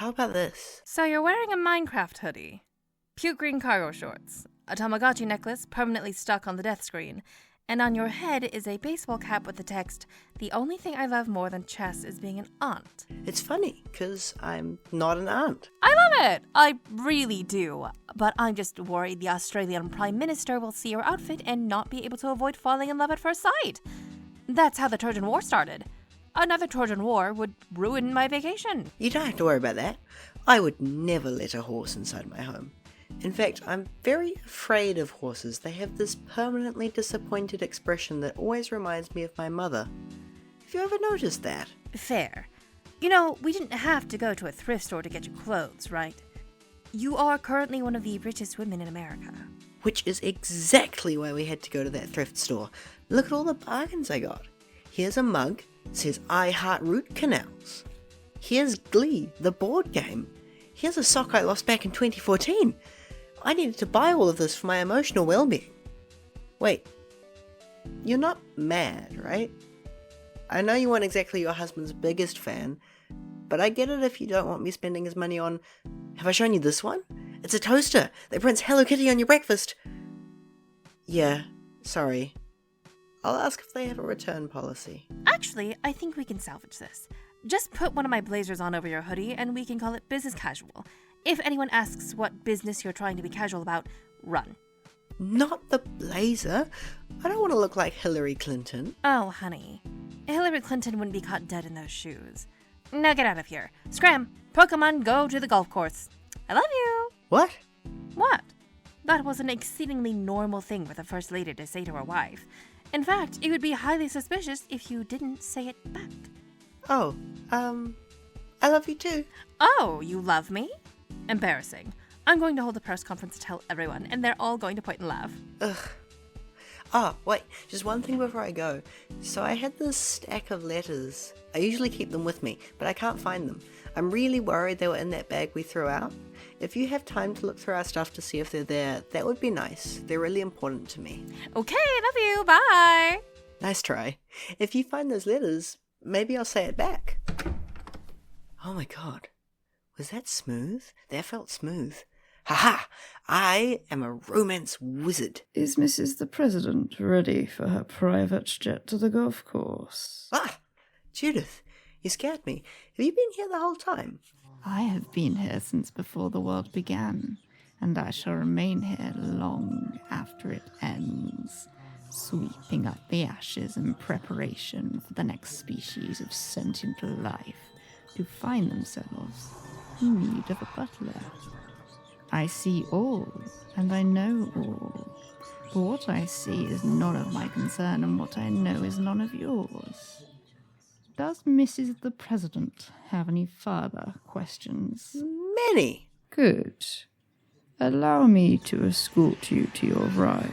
how about this? So you're wearing a Minecraft hoodie, puke green cargo shorts, a Tamagotchi necklace permanently stuck on the death screen, and on your head is a baseball cap with the text, "The only thing I love more than chess is being an aunt." It's funny, because I'm not an aunt. I love it! I really do. But I'm just worried the Australian Prime Minister will see your outfit and not be able to avoid falling in love at first sight. That's how the Trojan War started. Another Trojan War would ruin my vacation. You don't have to worry about that. I would never let a horse inside my home. In fact, I'm very afraid of horses. They have this permanently disappointed expression that always reminds me of my mother. Have you ever noticed that? Fair. You know, we didn't have to go to a thrift store to get you clothes, right? You are currently one of the richest women in America. Which is exactly why we had to go to that thrift store. Look at all the bargains I got. Here's a mug. It says I heart root canals. Here's Glee, the board game. Here's a sock I lost back in 2014. I needed to buy all of this for my emotional well-being. Wait, you're not mad, right? I know you weren't exactly your husband's biggest fan, but I get it if you don't want me spending his money on... Have I shown you this one? It's a toaster that prints Hello Kitty on your breakfast. Yeah, sorry. I'll ask if they have a return policy. Actually, I think we can salvage this. Just put one of my blazers on over your hoodie and we can call it business casual. If anyone asks what business you're trying to be casual about, run. Not the blazer. I don't want to look like Hillary Clinton. Oh, honey. Hillary Clinton wouldn't be caught dead in those shoes. Now get out of here. Scram! Pokemon, go to the golf course. I love you! What? What? That was an exceedingly normal thing for the First Lady to say to her wife. In fact, it would be highly suspicious if you didn't say it back. Oh, I love you too. Oh, you love me? Embarrassing. I'm going to hold a press conference to tell everyone, and they're all going to point and laugh. Ugh. Oh, wait, just one thing before I go. So I had this stack of letters. I usually keep them with me, but I can't find them. I'm really worried they were in that bag we threw out. If you have time to look through our stuff to see if they're there, that would be nice. They're really important to me. Okay, love you. Bye. Nice try. If you find those letters, maybe I'll say it back. Oh my god. Was that smooth? That felt smooth. Ha-ha! I am a romance wizard. Is Mrs. the President ready for her private jet to the golf course? Ah! Judith, you scared me. Have you been here the whole time? I have been here since before the world began, and I shall remain here long after it ends, sweeping up the ashes in preparation for the next species of sentient life to find themselves in need of a butler. I see all, and I know all. But what I see is none of my concern, and what I know is none of yours. Does Mrs. the President have any further questions? Many. Good. Allow me to escort you to your ride.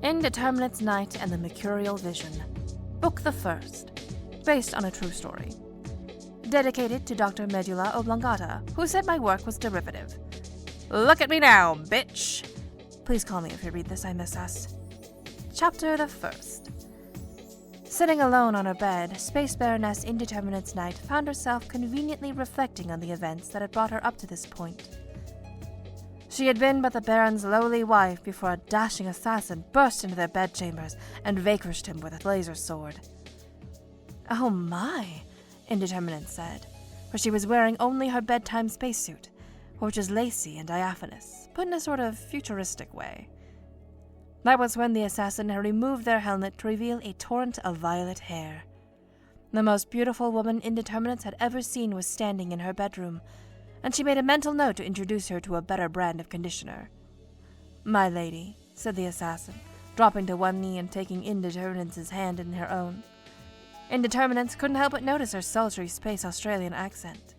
Indeterminance Night and the Mercurial Vision. Book the First. Based on a true story. Dedicated to Dr. Medulla Oblongata, who said my work was derivative. Look at me now, bitch! Please call me if you read this, I miss us. Chapter the First. Sitting alone on her bed, Space Baroness Indeterminance Night found herself conveniently reflecting on the events that had brought her up to this point. She had been but the Baron's lowly wife before a dashing assassin burst into their bedchambers and vanquished him with a laser sword. Oh my, Indeterminate said, for she was wearing only her bedtime spacesuit, which was lacy and diaphanous, but in a sort of futuristic way. That was when the assassin had removed their helmet to reveal a torrent of violet hair. The most beautiful woman Indeterminate had ever seen was standing in her bedroom, and she made a mental note to introduce her to a better brand of conditioner. My lady, said the assassin, dropping to one knee and taking Indeterminate's hand in her own. Indeterminate couldn't help but notice her sultry space Australian accent.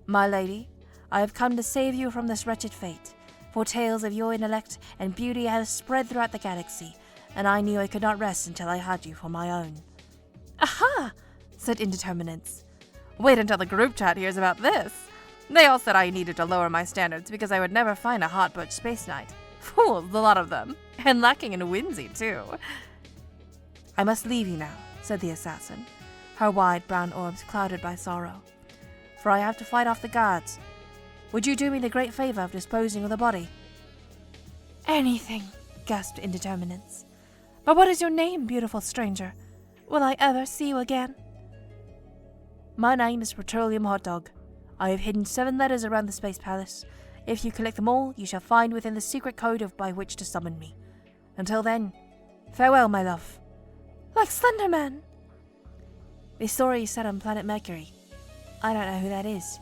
My lady, I have come to save you from this wretched fate, for tales of your intellect and beauty have spread throughout the galaxy, and I knew I could not rest until I had you for my own. Aha! Said Indeterminate. Wait until the group chat hears about this. They all said I needed to lower my standards because I would never find a hot butch space knight. Fools, a lot of them. And lacking in whimsy, too. I must leave you now, said the assassin, her wide brown orbs clouded by sorrow. For I have to fight off the guards. Would you do me the great favor of disposing of the body? Anything, gasped Indeterminance. But what is your name, beautiful stranger? Will I ever see you again? My name is Petroleum Hot Dog. I have hidden 7 letters around the Space Palace. If you collect them all, you shall find within the secret code by which to summon me. Until then, farewell, my love. Like Slenderman. The story is set on planet Mercury. I don't know who that is.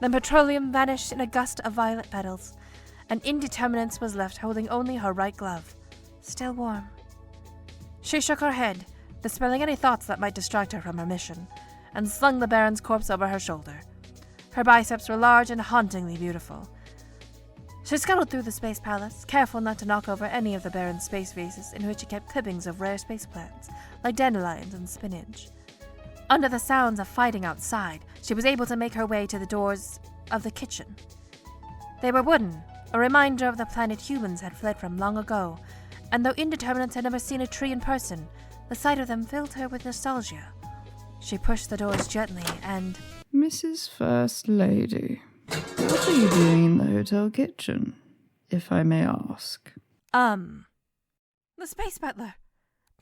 Then Petroleum vanished in a gust of violet petals, and Indeterminance was left holding only her right glove, still warm. She shook her head, dispelling any thoughts that might distract her from her mission, and slung the Baron's corpse over her shoulder. Her biceps were large and hauntingly beautiful. She scuttled through the Space Palace, careful not to knock over any of the Baron's space vases in which he kept clippings of rare space plants, like dandelions and spinach. Under the sounds of fighting outside, she was able to make her way to the doors of the kitchen. They were wooden, a reminder of the planet humans had fled from long ago, and though Indeterminance had never seen a tree in person, the sight of them filled her with nostalgia. She pushed the doors gently and... Mrs. First Lady, what are you doing in the hotel kitchen, if I may ask? The space butler.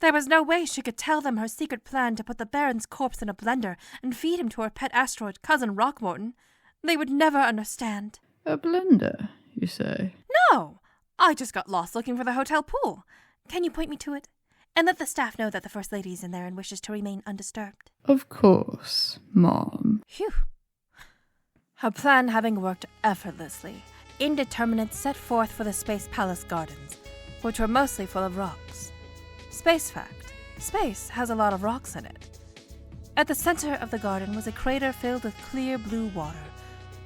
There was no way she could tell them her secret plan to put the Baron's corpse in a blender and feed him to her pet asteroid cousin Rockmorton. They would never understand. A blender, you say? No! I just got lost looking for the hotel pool. Can you point me to it? And let the staff know that the First Lady is in there and wishes to remain undisturbed. Of course, Mom. Phew. Her plan having worked effortlessly, Indeterminate set forth for the Space Palace gardens, which were mostly full of rocks. Space fact: space has a lot of rocks in it. At the center of the garden was a crater filled with clear blue water,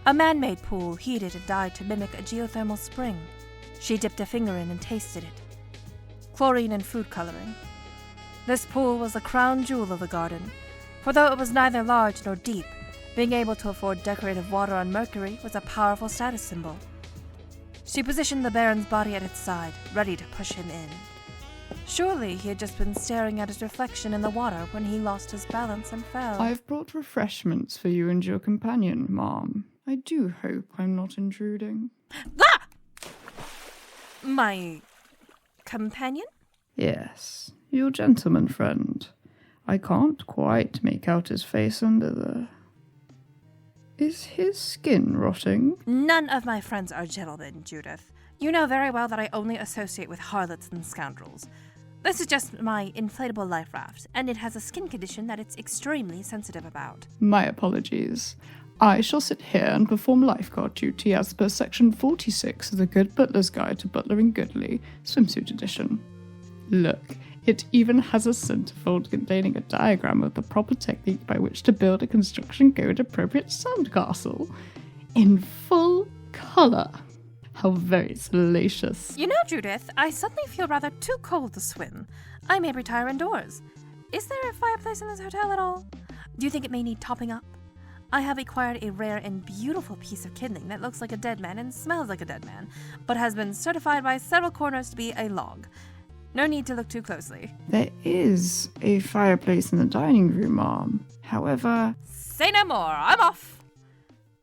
a man-made pool heated and dyed to mimic a geothermal spring. She dipped a finger in and tasted it. Chlorine and food coloring. This pool was the crown jewel of the garden, for though it was neither large nor deep, being able to afford decorative water on Mercury was a powerful status symbol. She positioned the Baron's body at its side, ready to push him in. Surely he had just been staring at his reflection in the water when he lost his balance and fell. I've brought refreshments for you and your companion, Mom. I do hope I'm not intruding. Ah! My companion? Yes, your gentleman friend. I can't quite make out his face under the... Is his skin rotting? None of my friends are gentlemen, Judith. You know very well that I only associate with harlots and scoundrels. This is just my inflatable life raft, and it has a skin condition that it's extremely sensitive about. My apologies. I shall sit here and perform lifeguard duty as per section 46 of the Good Butler's Guide to Butlering Goodly, swimsuit edition. Look, it even has a centerfold containing a diagram of the proper technique by which to build a construction code-appropriate sandcastle. In full colour. How very salacious. You know, Judith, I suddenly feel rather too cold to swim. I may retire indoors. Is there a fireplace in this hotel at all? Do you think it may need topping up? I have acquired a rare and beautiful piece of kindling that looks like a dead man and smells like a dead man, but has been certified by several corners to be a log. No need to look too closely. There is a fireplace in the dining room, Mom. However... Say no more, I'm off!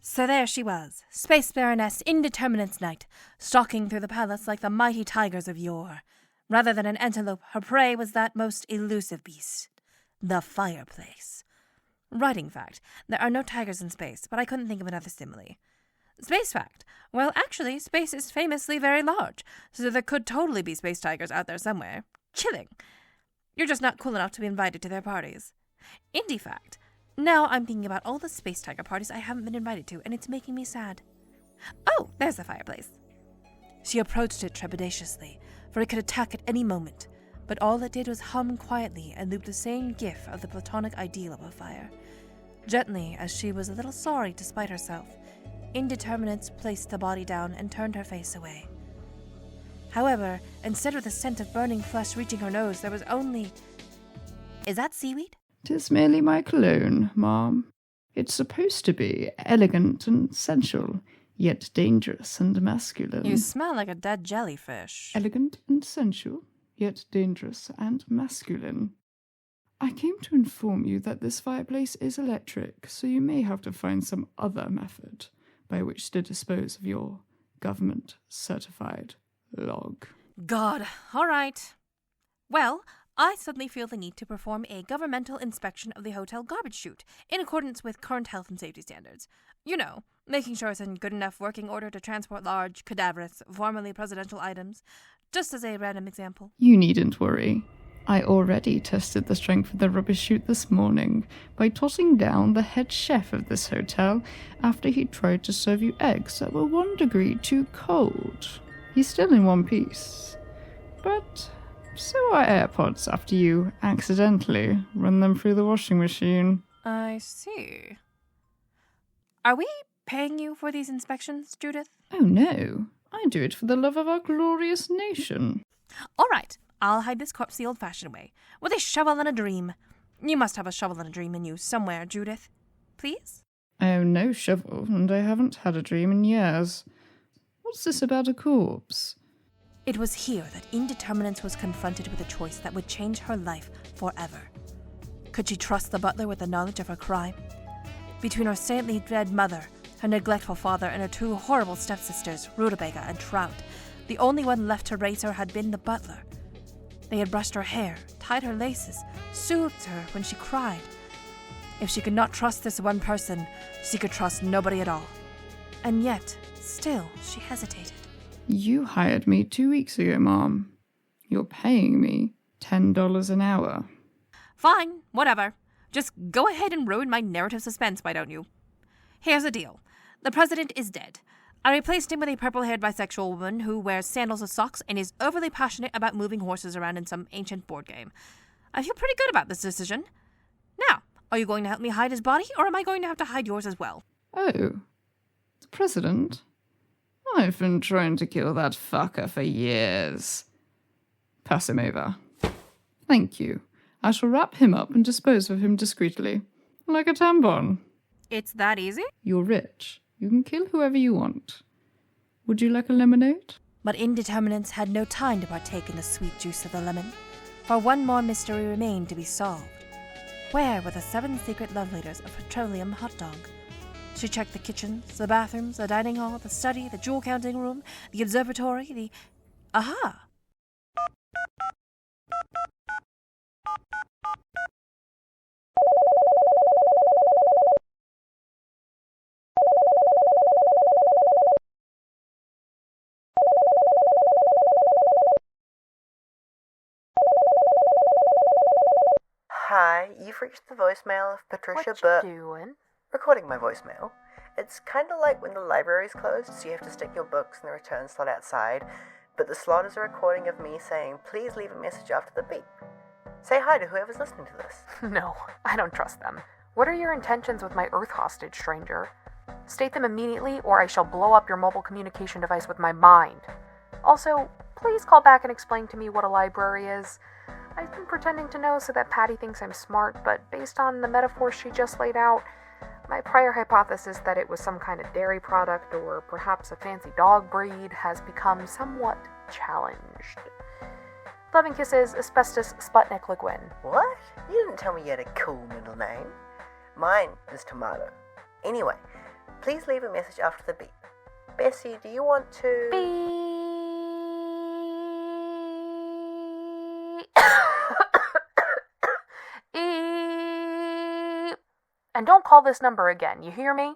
So there she was, Space Baroness Indeterminance Night, stalking through the palace like the mighty tigers of yore. Rather than an antelope, her prey was that most elusive beast, the fireplace. Writing fact: there are no tigers in space, but I couldn't think of another simile. Space fact: well, actually, space is famously very large, so there could totally be space tigers out there somewhere. Chilling. You're just not cool enough to be invited to their parties. Indie fact: now I'm thinking about all the space tiger parties I haven't been invited to, and it's making me sad. Oh, there's the fireplace. She approached it trepidatiously, for it could attack at any moment, but all it did was hum quietly and loop the same gif of the platonic ideal of a fire. Gently, as she was a little sorry to spite herself, Indeterminance placed the body down and turned her face away. However, instead of the scent of burning flesh reaching her nose, there was only... Is that seaweed? 'Tis merely my cologne, Mom. It's supposed to be elegant and sensual, yet dangerous and masculine. You smell like a dead jellyfish. Elegant and sensual, yet dangerous and masculine. I came to inform you that this fireplace is electric, so you may have to find some other method by which to dispose of your government-certified log. God, all right. Well, I suddenly feel the need to perform a governmental inspection of the hotel garbage chute in accordance with current health and safety standards. You know, making sure it's in good enough working order to transport large, cadaverous, formerly presidential items, just as a random example. You needn't worry. I already tested the strength of the rubbish chute this morning by tossing down the head chef of this hotel after he tried to serve you eggs that were 1 degree too cold. He's still in one piece. But so are AirPods after you accidentally run them through the washing machine. I see. Are we paying you for these inspections, Judith? Oh no, I do it for the love of our glorious nation. All right, I'll hide this corpse the old-fashioned way, with a shovel and a dream. You must have a shovel and a dream in you somewhere, Judith. Please? I own no shovel, and I haven't had a dream in years. What's this about a corpse? It was here that Indeterminance was confronted with a choice that would change her life forever. Could she trust the butler with the knowledge of her crime? Between her saintly dead mother, her neglectful father, and her 2 horrible stepsisters, Rutabaga and Trout, the only one left to raise her had been the butler. They had brushed her hair, tied her laces, soothed her when she cried. If she could not trust this one person, she could trust nobody at all. And yet, still, she hesitated. You hired me 2 weeks ago, Mom. You're paying me $10 an hour. Fine, whatever. Just go ahead and ruin my narrative suspense, why don't you? Here's the deal. The president is dead. I replaced him with a purple-haired bisexual woman who wears sandals with socks and is overly passionate about moving horses around in some ancient board game. I feel pretty good about this decision. Now, are you going to help me hide his body, or am I going to have to hide yours as well? Oh, the president? I've been trying to kill that fucker for years. Pass him over. Thank you. I shall wrap him up and dispose of him discreetly, like a tampon. It's that easy? You're rich. You can kill whoever you want. Would you like a lemonade? But Indeterminance had no time to partake in the sweet juice of the lemon, for one more mystery remained to be solved. Where were the 7 secret love letters of Petroleum Hot Dog? She checked the kitchens, the bathrooms, the dining hall, the study, the jewel counting room, the observatory, the... Aha! Hi, you've reached the voicemail of Patricia What you doing? Recording my voicemail. It's kind of like when the library's closed, so you have to stick your books in the return slot outside, but the slot is a recording of me saying, please leave a message after the beep. Say hi to whoever's listening to this. No, I don't trust them. What are your intentions with my Earth hostage, stranger? State them immediately, or I shall blow up your mobile communication device with my mind. Also, please call back and explain to me what a library is. I've been pretending to know so that Patty thinks I'm smart, but based on the metaphor she just laid out, my prior hypothesis that it was some kind of dairy product or perhaps a fancy dog breed has become somewhat challenged. Loving kisses, Asbestos Sputnik Liguin. What? You didn't tell me you had a cool middle name. Mine is Tomato. Anyway, please leave a message after the beep. Bessie, do you want to... Beep. And don't call this number again, you hear me?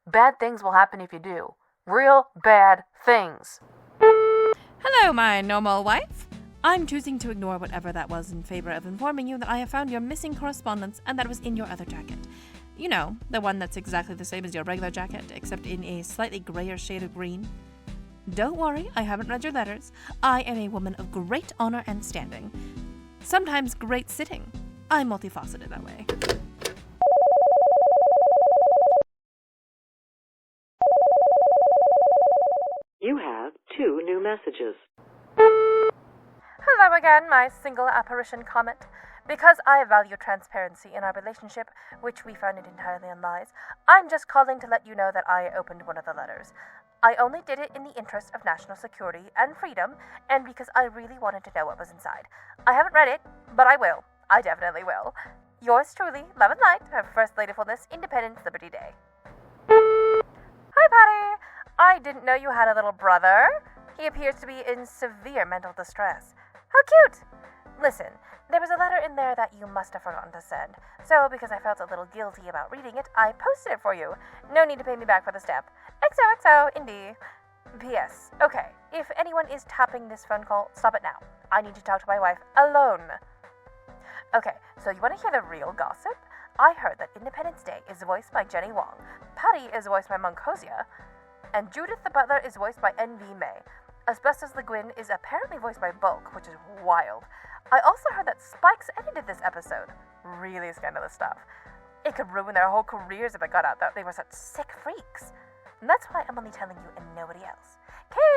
Bad things will happen if you do. Real bad things. Hello, my normal wife. I'm choosing to ignore whatever that was in favor of informing you that I have found your missing correspondence and that it was in your other jacket. You know, the one that's exactly the same as your regular jacket, except in a slightly grayer shade of green. Don't worry, I haven't read your letters. I am a woman of great honor and standing. Sometimes great sitting. I'm multifaceted that way. You have 2 new messages. Hello again, my single apparition comet. Because I value transparency in our relationship, which we founded entirely on lies, I'm just calling to let you know that I opened one of the letters. I only did it in the interest of national security and freedom, and because I really wanted to know what was inside. I haven't read it, but I will. I definitely will. Yours truly, Love and Light, her First Ladyfulness, Independence, Liberty Day. Hi, Patty! I didn't know you had a little brother. He appears to be in severe mental distress. How cute! Listen, there was a letter in there that you must have forgotten to send. So, because I felt a little guilty about reading it, I posted it for you. No need to pay me back for the step. XOXO, Indy. P.S. Okay, if anyone is tapping this phone call, stop it now. I need to talk to my wife alone. Okay, so you want to hear the real gossip? I heard that Independence Day is voiced by Jenny Wong, Patty is voiced by Moncosia, and Judith the Butler is voiced by N.V. May. Asbestos Le Guin is apparently voiced by Bulk, which is wild. I also heard that Spikes edited this episode. Really scandalous stuff. It could ruin their whole careers if it got out that they were such sick freaks. And that's why I'm only telling you and nobody else. Okay,